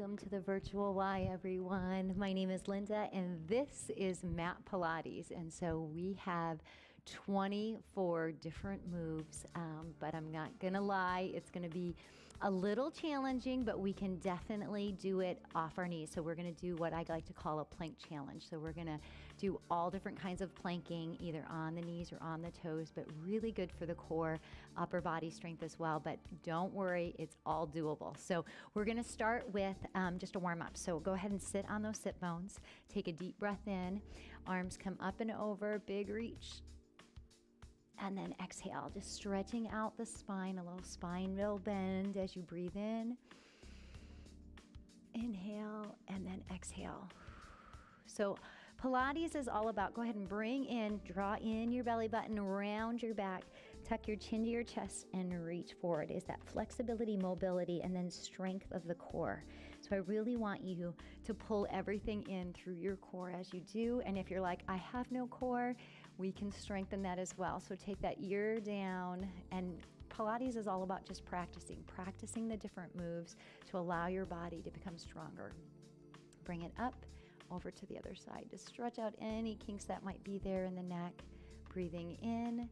Welcome to the virtual Y, everyone. My name is Linda, and this is Mat Pilates. And so we have 24 different moves, but I'm not gonna lie, it's gonna be a little challenging, but we can definitely do it off our knees. So we're gonna do what I like to call a plank challenge. So we're gonna do all different kinds of planking, either on the knees or on the toes, but really good for the core, upper body strength as well. But don't worry, it's all doable. So we're gonna start with just a warm up. So go ahead and sit on those sit bones. Take a deep breath in, arms come up and over, big reach. And then exhale, just stretching out the spine, a little spinal bend as you breathe in. Inhale and then exhale. So Pilates is all about, go ahead and bring in, draw in your belly button, round your back, tuck your chin to your chest and reach forward. Is that flexibility, mobility, and then strength of the core. So I really want you to pull everything in through your core as you do. And if you're like, I have no core, we can strengthen that as well. So take that ear down, and Pilates is all about just practicing the different moves to allow your body to become stronger. Bring it up, over to the other side to stretch out any kinks that might be there in the neck. Breathing in.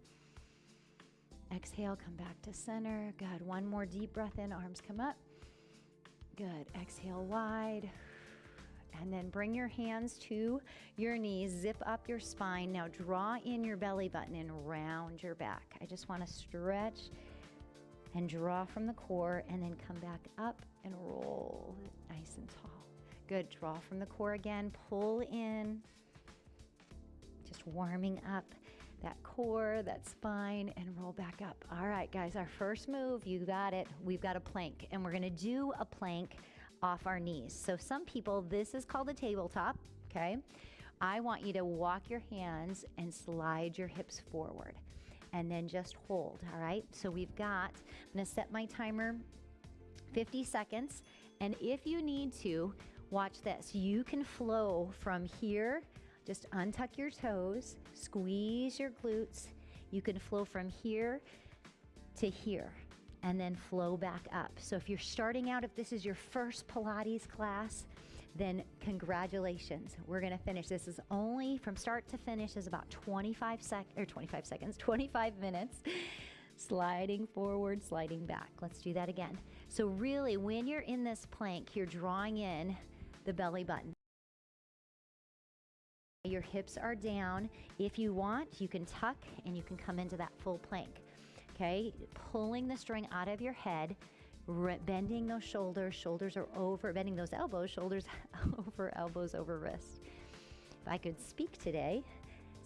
Exhale, come back to center. Good. One more deep breath in, arms come up. Good. Exhale wide. And then bring your hands to your knees, zip up your spine. Now draw in your belly button and round your back. I just want to stretch and draw from the core and then come back up and roll nice and tall. Good, draw from the core again, pull in, just warming up that core, that spine, and roll back up. All right, guys, our first move, you got it. We've got a plank, and we're gonna do a plank off our knees. So some people, this is called a tabletop, okay? I want you to walk your hands and slide your hips forward, and then just hold, all right? So we've got, I'm gonna set my timer 50 seconds, and if you need to, watch this. You can flow from here, just untuck your toes, squeeze your glutes. You can flow from here to here and then flow back up. So if you're starting out, if this is your first Pilates class, then congratulations. We're gonna finish. This is only from start to finish is about 25 minutes. Sliding forward, sliding back. Let's do that again. So really, when you're in this plank, you're drawing in the belly button. Your hips are down. If you want, you can tuck and you can come into that full plank. Okay, pulling the string out of your head, bending those shoulders, shoulders are over, bending those elbows, shoulders over, elbows over wrist. If I could speak today,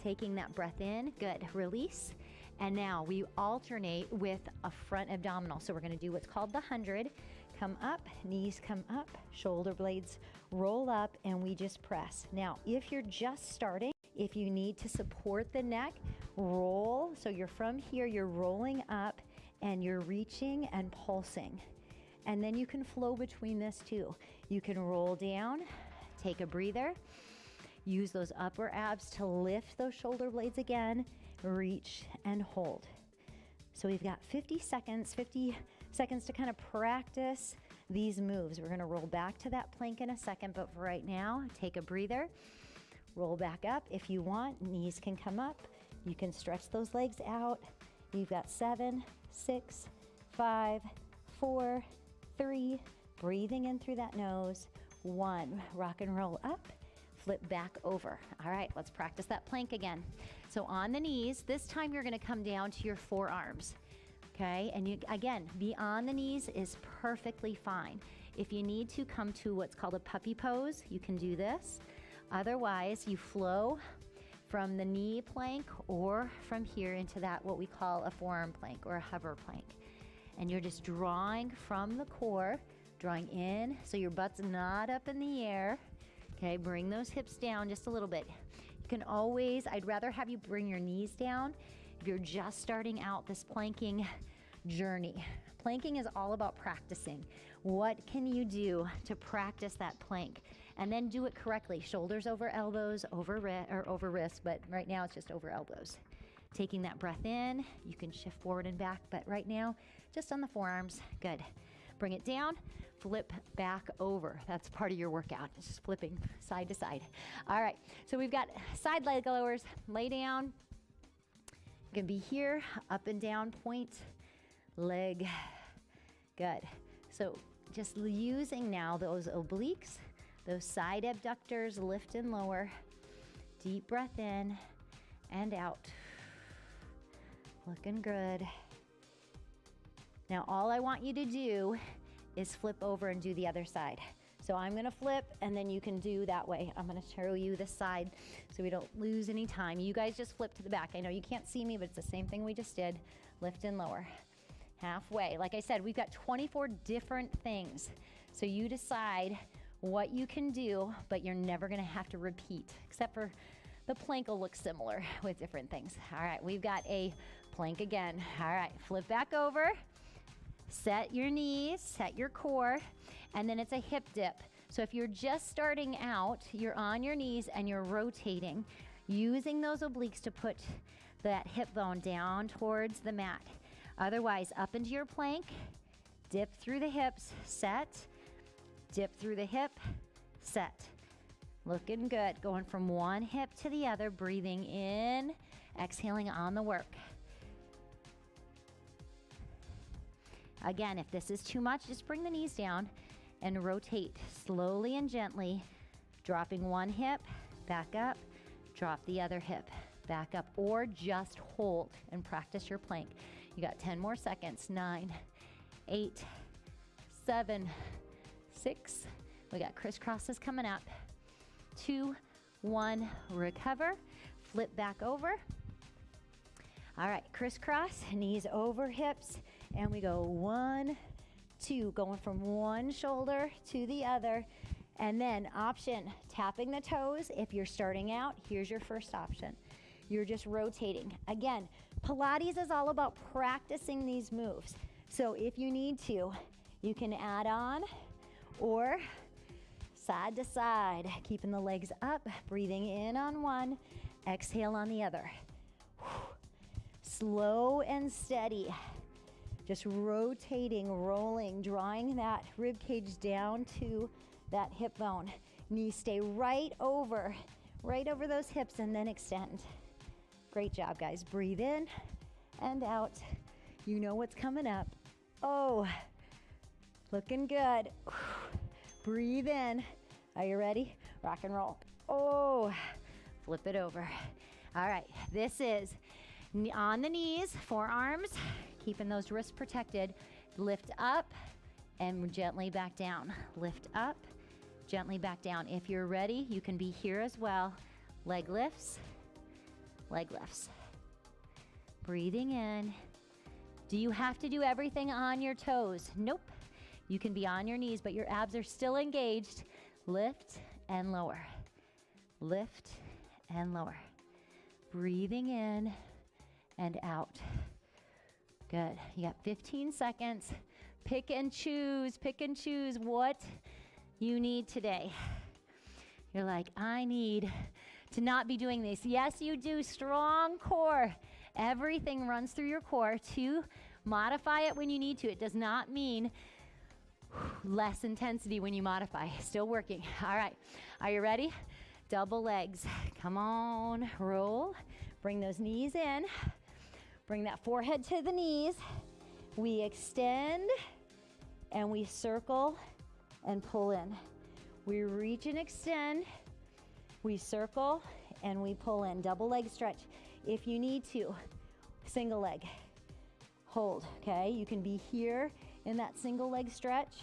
taking that breath in, good, release. And now we alternate with a front abdominal. So we're gonna do what's called the 100. Come up, knees come up, shoulder blades roll up, and we just press. Now, if you're just starting, if you need to support the neck, roll. So you're from here, you're rolling up and you're reaching and pulsing. And then you can flow between this too. You can roll down, take a breather, use those upper abs to lift those shoulder blades again, reach and hold. So we've got 50 seconds to kind of practice these moves. We're gonna roll back to that plank in a second, but for right now, take a breather, roll back up. If you want, knees can come up. You can stretch those legs out. You've got 7, 6, 5, 4, 3, breathing in through that nose, 1, rock and roll up, flip back over. All right, let's practice that plank again. So on the knees, this time you're gonna come down to your forearms. Okay, and you, again, be on the knees is perfectly fine. If you need to come to what's called a puppy pose, you can do this. Otherwise, you flow from the knee plank or from here into that, what we call a forearm plank or a hover plank. And you're just drawing from the core, drawing in, so your butt's not up in the air. Okay, bring those hips down just a little bit. You can always, I'd rather have you bring your knees down if you're just starting out this planking journey. Planking is all about practicing. What can you do to practice that plank? And then do it correctly. Shoulders over elbows, over wrist, but right now it's just over elbows. Taking that breath in, you can shift forward and back, but right now, just on the forearms, good. Bring it down, flip back over. That's part of your workout. It's just flipping side to side. All right, so we've got side leg lowers. Lay down. You can be here, up and down, point, leg. Good. So just using now those obliques, those side abductors, lift and lower. Deep breath in and out. Looking good. Now all I want you to do is flip over and do the other side. So I'm gonna flip and then you can do that way. I'm gonna show you this side so we don't lose any time. You guys just flip to the back. I know you can't see me, but it's the same thing we just did. Lift and lower. Halfway. Like I said, we've got 24 different things. So you decide what you can do, but you're never gonna have to repeat, except for the plank will look similar with different things. All right, we've got a plank again. All right, flip back over. Set your knees, set your core, and then it's a hip dip. So if you're just starting out, you're on your knees and you're rotating, using those obliques to put that hip bone down towards the mat. Otherwise, up into your plank, dip through the hips, set, dip through the hip, set. Looking good. Going from one hip to the other, breathing in, exhaling on the work. Again, if this is too much, just bring the knees down and rotate slowly and gently, dropping one hip, back up, drop the other hip, back up, or just hold and practice your plank. You got 10 more seconds. 9, 8, 7, 6. We got crisscrosses coming up. 2, 1, recover, flip back over. All right, crisscross, knees over hips, and we go 1, 2, going from one shoulder to the other. And then option, tapping the toes. If you're starting out, here's your first option. You're just rotating. Again, Pilates is all about practicing these moves. So if you need to, you can add on or side to side, keeping the legs up, breathing in on one, exhale on the other. Slow and steady. Just rotating, rolling, drawing that rib cage down to that hip bone. Knees stay right over those hips and then extend. Great job, guys. Breathe in and out. You know what's coming up. Oh, looking good. Breathe in. Are you ready? Rock and roll. Oh, flip it over. All right, this is on the knees, forearms, keeping those wrists protected. Lift up and gently back down. Lift up, gently back down. If you're ready, you can be here as well. Leg lifts, leg lifts. Breathing in. Do you have to do everything on your toes? Nope. You can be on your knees, but your abs are still engaged. Lift and lower. Lift and lower. Breathing in and out. Good. You got 15 seconds. Pick and choose what you need today. You're like, I need to not be doing this. Yes, you do. Strong core. Everything runs through your core. To modify it when you need to. It does not mean less intensity when you modify. Still working. All right. Are you ready? Double legs. Come on. Roll. Bring those knees in. Bring that forehead to the knees. We extend and we circle and pull in. We reach and extend. We circle and we pull in. Double leg stretch. If you need to, single leg. Hold, okay? You can be here in that single leg stretch.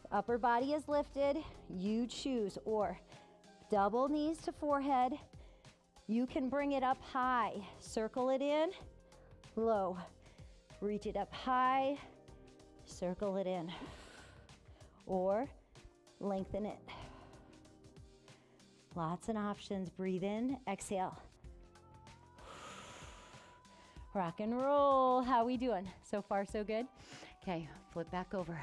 Upper body is lifted. You choose. Or double knees to forehead. You can bring it up high. Circle it in. Low. Reach it up high. Circle it in. Or lengthen it. Lots of options. Breathe in. Exhale. Rock and roll. How we doing? So far, so good? Okay, flip back over.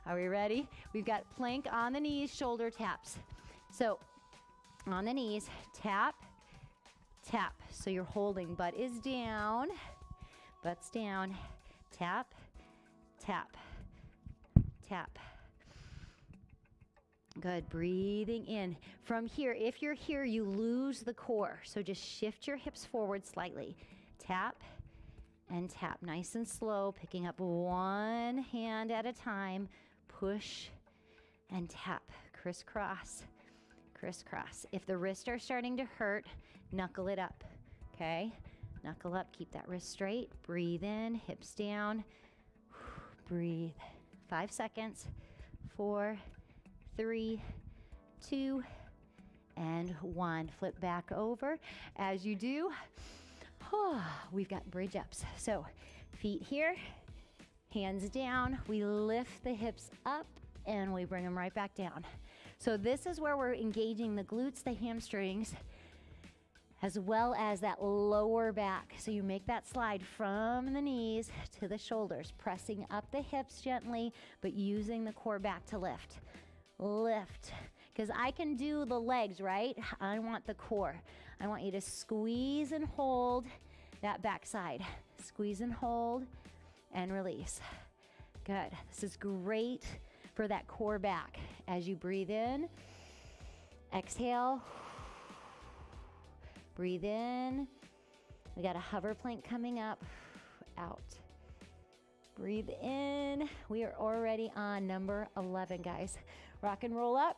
Are we ready? We've got plank on the knees, shoulder taps. So on the knees, tap, tap. So you're holding, butt is down, butt's down, tap, tap, tap. Good, breathing in. From here, if you're here, you lose the core. So just shift your hips forward slightly. Tap and tap, nice and slow, picking up one hand at a time. Push and tap, crisscross, crisscross. If the wrists are starting to hurt, knuckle it up, okay? Knuckle up, keep that wrist straight. Breathe in, hips down. Breathe. 5 seconds. 4, 3, 2, and 1. Flip back over. As you do, we've got bridge ups. So feet here, hands down. We lift the hips up and we bring them right back down. So this is where we're engaging the glutes, the hamstrings, as well as that lower back. So you make that slide from the knees to the shoulders, pressing up the hips gently, but using the core back to lift. Lift, because I can do the legs, right? I want the core. I want you to squeeze and hold that backside. Squeeze and hold and release. Good. This is great for that core back. As you breathe in, exhale, breathe in. We got a hover plank coming up, out. Breathe in. We are already on number 11, guys. Rock and roll up.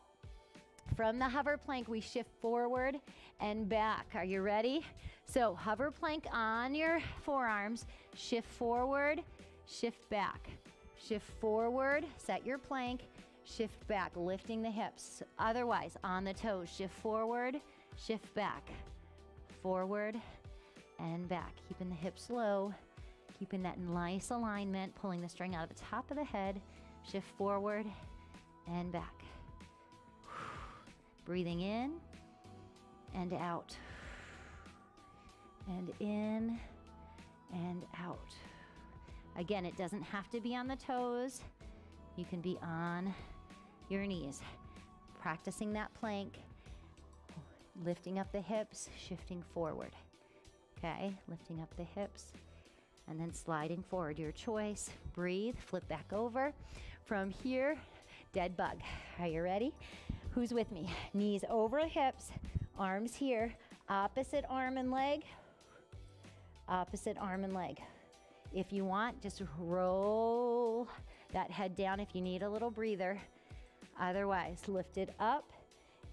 From the hover plank, we shift forward and back. Are you ready? So hover plank on your forearms, shift forward, shift back. Shift forward, set your plank, shift back, lifting the hips. Otherwise, on the toes, shift forward, shift back. Forward and back. Keeping the hips low, keeping that nice alignment, pulling the string out of the top of the head, shift forward and back. Breathing in and out. And in and out. Again, it doesn't have to be on the toes. You can be on your knees. Practicing that plank, lifting up the hips, shifting forward. Okay, lifting up the hips and then sliding forward. Your choice. Breathe, flip back over. From here, dead bug. Are you ready? Who's with me? Knees over hips, arms here, opposite arm and leg, opposite arm and leg. If you want, just roll that head down if you need a little breather. Otherwise, lift it up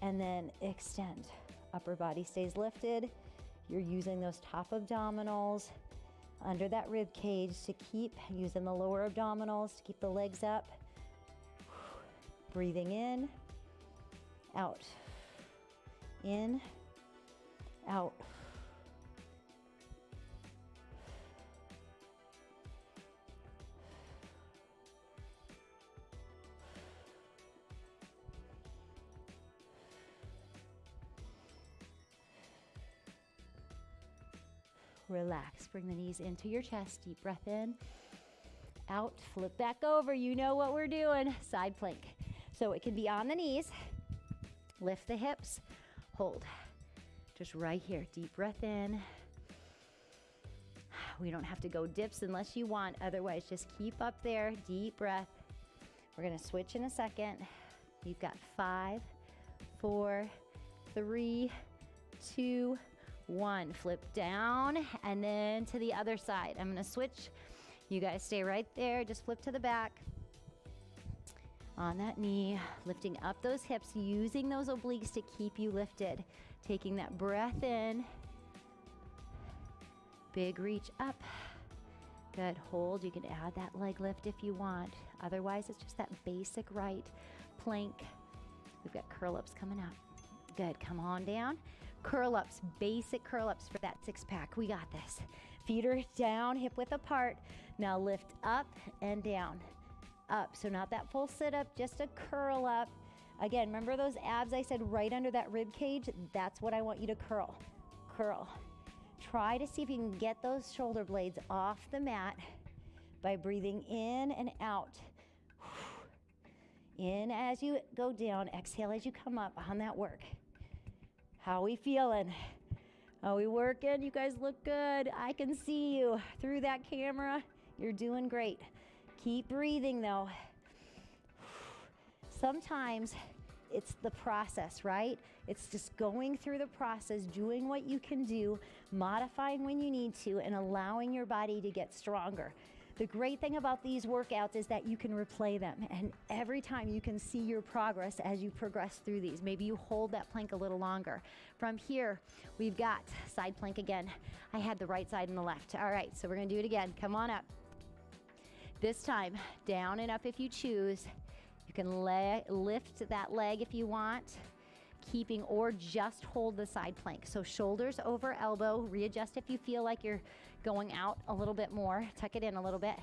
and then extend. Upper body stays lifted. You're using those top abdominals under that rib cage to keep using the lower abdominals to keep the legs up. Breathing in, out, in, out. Relax, bring the knees into your chest, deep breath in, out, flip back over. You know what we're doing, side plank. So it can be on the knees, lift the hips, hold. Just right here, deep breath in. We don't have to go dips unless you want, otherwise just keep up there, deep breath. We're gonna switch in a second. You've got 5, 4, 3, 2, 1. Flip down and then to the other side. I'm gonna switch. You guys stay right there, just flip to the back. On that knee, lifting up those hips, using those obliques to keep you lifted. Taking that breath in. Big reach up. Good, hold. You can add that leg lift if you want. Otherwise, it's just that basic right plank. We've got curl-ups coming up. Good, come on down. Curl-ups, basic curl-ups for that six-pack. We got this. Feet are down, hip width apart. Now lift up and down. Up, so not that full sit-up, just a curl up. Again, remember those abs I said right under that rib cage? That's what I want you to curl. Curl. Try to see if you can get those shoulder blades off the mat by breathing in and out. In as you go down, exhale as you come up on that work. How are we feeling? Are we working? You guys look good. I can see you through that camera. You're doing great. Keep breathing though. sometimes it's the process, right? It's just going through the process, doing what you can do, modifying when you need to, and allowing your body to get stronger. The great thing about these workouts is that you can replay them, and every time you can see your progress as you progress through these. Maybe you hold that plank a little longer. From here, we've got side plank again. I had the right side and the left. All right, so we're gonna do it again. Come on up. This time, down and up if you choose. You can lift that leg if you want, keeping, or just hold the side plank. So shoulders over elbow, readjust if you feel like you're going out a little bit more, tuck it in a little bit,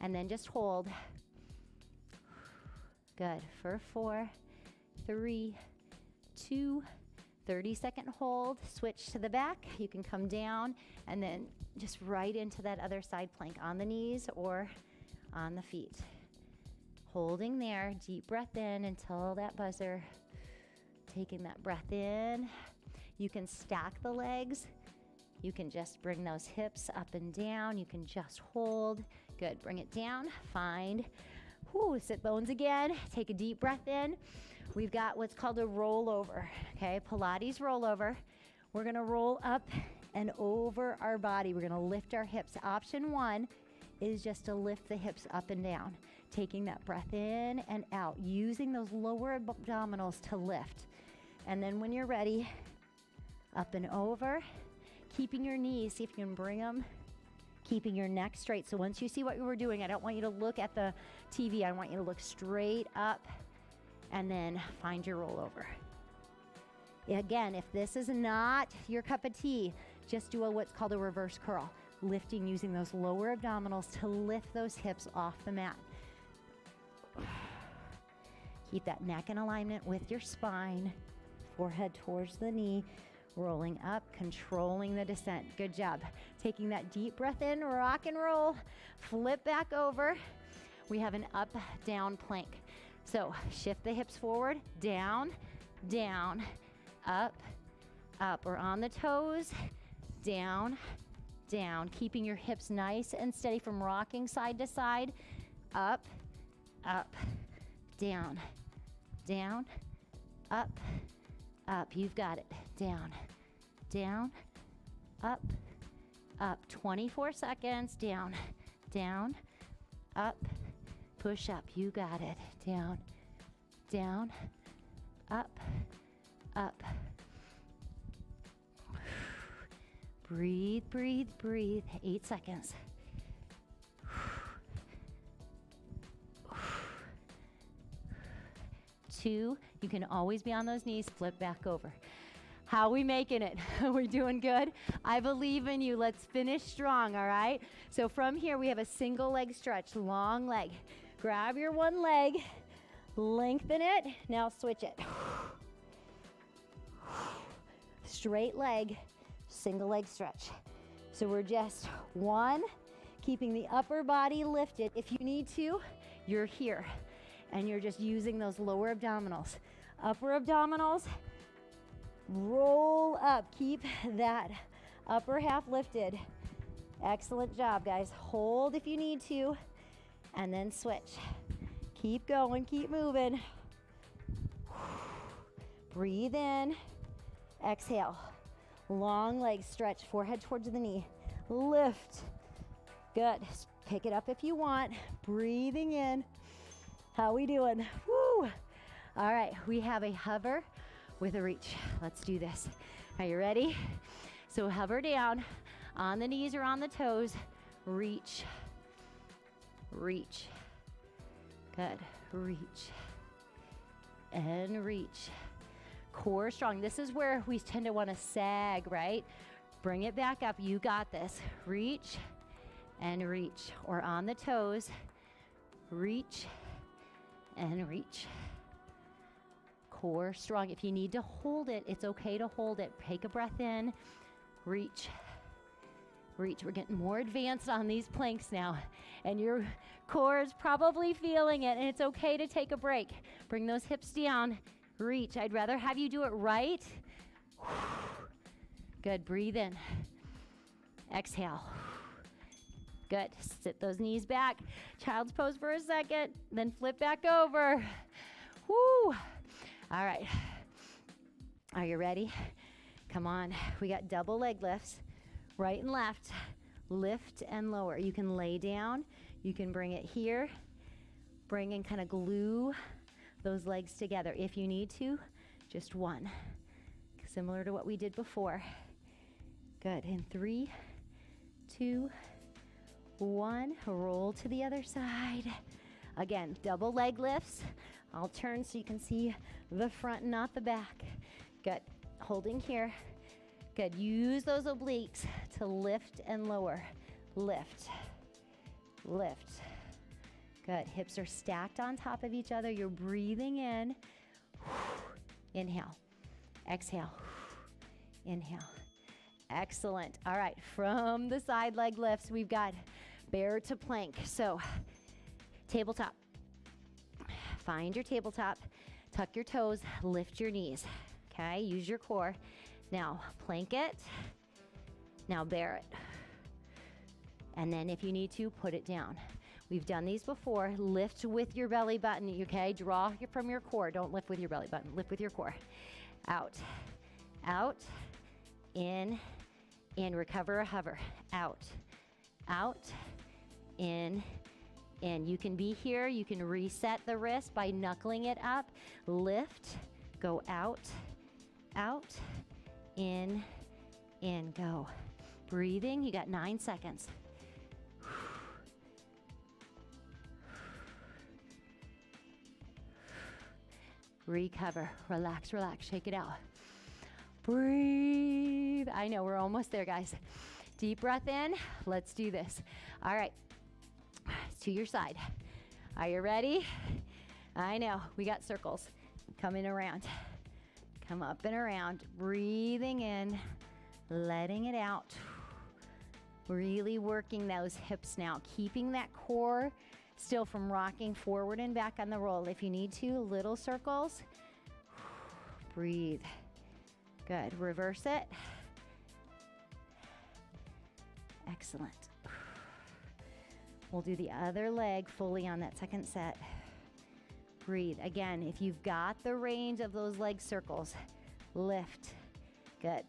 and then just hold. Good, for 4, 3, 2, 30-second hold, switch to the back. You can come down and then just right into that other side plank on the knees or on the feet. Holding there, deep breath in until that buzzer. Taking that breath in. You can stack the legs. You can just bring those hips up and down. You can just hold. Good, bring it down, find. Sit bones again. Take a deep breath in. We've got what's called a rollover, okay? Pilates rollover. We're gonna roll up and over our body. We're gonna lift our hips. Option 1 is just to lift the hips up and down. Taking that breath in and out, using those lower abdominals to lift. And then when you're ready, up and over, keeping your knees, see if you can bring them, keeping your neck straight. So once you see what we're doing, I don't want you to look at the TV, I want you to look straight up and then find your rollover. Again, if this is not your cup of tea, just do what's called a reverse curl. Lifting using those lower abdominals to lift those hips off the mat. Keep that neck in alignment with your spine, forehead towards the knee, rolling up, controlling the descent. Good job. Taking that deep breath in, rock and roll, flip back over. We have an up, down plank. So shift the hips forward, down, down, up, up. Or on the toes, down, down. Keeping your hips nice and steady from rocking side to side, up, up, down, down, up, up. You've got it. Down, down, up, up. 24 seconds. Down, down, up, push up. You got it. Down, down, up, up. Breathe, breathe, breathe. 8 seconds. 2, you can always be on those knees, flip back over. How are we making it? We're doing good? I believe in you. Let's finish strong, all right? So from here, we have a single leg stretch, long leg. Grab your one leg, lengthen it, now switch it. Straight leg, single leg stretch. So we're just 1, keeping the upper body lifted. If you need to, you're here. And you're just using those lower abdominals. Upper abdominals, roll up. Keep that upper half lifted. Excellent job, guys. Hold if you need to, and then switch. Keep going, keep moving. Breathe in, exhale. Long legs stretch, forehead towards the knee. Lift. Good. Pick it up if you want. Breathing in. How we doing? Woo! All right, we have a hover with a reach. Let's do this. Are you ready? So hover down on the knees or on the toes. Reach, reach. Good, reach, and reach. Core strong. This is where we tend to want to sag, right? Bring it back up. You got this. Reach and reach. Or on the toes. Reach and reach. Core strong. If you need to hold it, it's okay to hold it. Take a breath in. Reach. Reach. We're getting more advanced on these planks now. And your core is probably feeling it. And it's okay to take a break. Bring those hips down. Reach. I'd rather have you do it right. Good. Breathe in. Exhale. Good. Sit those knees back. Child's pose for a second. Then flip back over. Woo! All right. Are you ready? Come on. We got double leg lifts, right and left. Lift and lower. You can lay down. You can bring it here. Bring and kind of glue those legs together. If you need to, just one. Similar to what we did before. Good. In 3, 2, 1. Roll to the other side. Again, double leg lifts. I'll turn so you can see the front, not the back. Good. Holding here. Good. Use those obliques to lift and lower. Lift. Lift. Good. Hips are stacked on top of each other. You're breathing in. Inhale. Exhale. Inhale. Excellent. All right. From the side leg lifts, we've got bear to plank. So, tabletop. Find your tabletop. Tuck your toes. Lift your knees. Okay? Use your core. Now, plank it. Now, bear it. And then if you need to, put it down. We've done these before. Lift with your belly button, okay? Draw from your core. Don't lift with your belly button. Lift with your core. Out. Out. In. In. Recover or hover. Out. Out. In. In. You can be here. You can reset the wrist by knuckling it up. Lift. Go out. Out. In. In. Go. Breathing. You got 9 seconds. Recover. Relax, relax. Shake it out. Breathe. I know, we're almost there, guys. Deep breath in. Let's do this. All right. To your side. Are you ready? I know. We got circles. Coming around. Come up and around. Breathing in. Letting it out. Really working those hips now. Keeping that core still from rocking forward and back on the roll. If you need to, little circles. Breathe. Good. Reverse it. Excellent. We'll do the other leg fully on that second set. Breathe. Again, if you've got the range of those leg circles, lift. Good.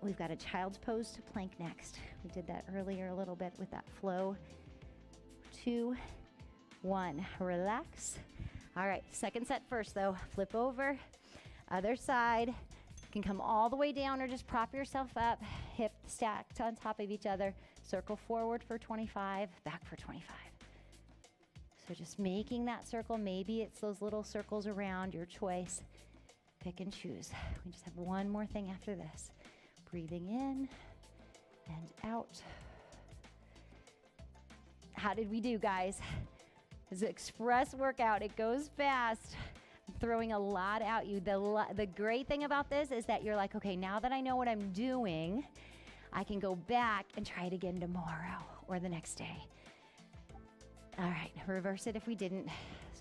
We've got a child's pose to plank next. We did that earlier a little bit with that flow. 2, 1. Relax. All right, second set first though. Flip over. Other side. You can come all the way down or just prop yourself up. Hip stacked on top of each other. Circle forward for 25, back for 25. So just making that circle. Maybe it's those little circles around, your choice. Pick and choose. We just have one more thing after this. Breathing in and out. How did we do, guys? It's an express workout. It goes fast. I'm throwing a lot at you. The great thing about this is that you're like, okay, now that I know what I'm doing, I can go back and try it again tomorrow or the next day. All right, reverse it if we didn't.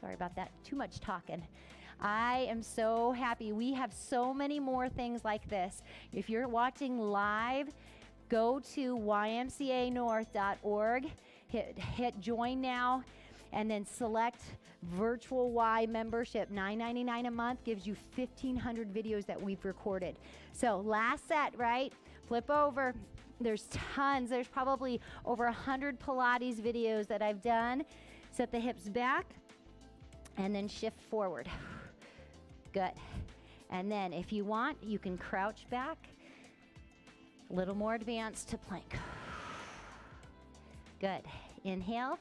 Sorry about that. Too much talking. I am so happy. We have so many more things like this. If you're watching live, go to ymcanorth.org, hit join now, and then select virtual Y membership. $9.99 a month gives you 1,500 videos that we've recorded. So last set, right? Flip over. There's tons. There's probably over 100 Pilates videos that I've done. Set the hips back and then shift forward. Good. And then if you want, you can crouch back. A little more advanced to plank. Good. Inhale.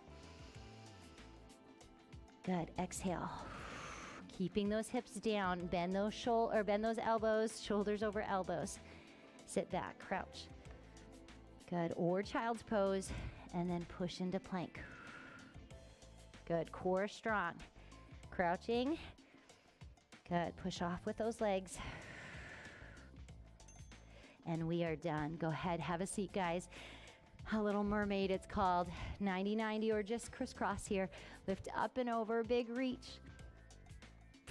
Good. Exhale. Keeping those hips down. Bend those elbows, shoulders over elbows. Sit back, crouch. Good. Or child's pose, and then push into plank. Good. Core strong. Crouching. Good. Push off with those legs. And we are done. Go ahead, have a seat, guys. A Little Mermaid, it's called. 90-90 or just crisscross here. Lift up and over, big reach.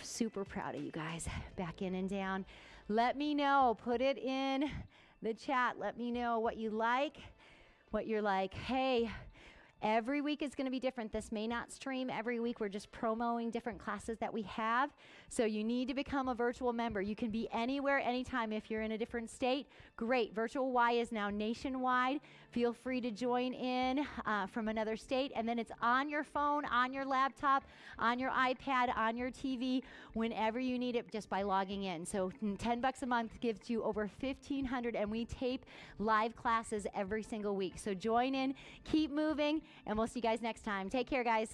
Super proud of you guys. Back in and down. Let me know, put it in the chat. Let me know what you like, what you're like, hey, Every week is going to be different. This may not stream every week. We're just promoting different classes that we have. So you need to become a virtual member. You can be anywhere, anytime. If you're in a different state, great. Virtual Y is now nationwide. Feel free to join in from another state. And then it's on your phone, on your laptop, on your iPad, on your TV, whenever you need it, just by logging in. So $10 a month gives you over 1,500, and we tape live classes every single week. So join in, keep moving, and we'll see you guys next time. Take care, guys.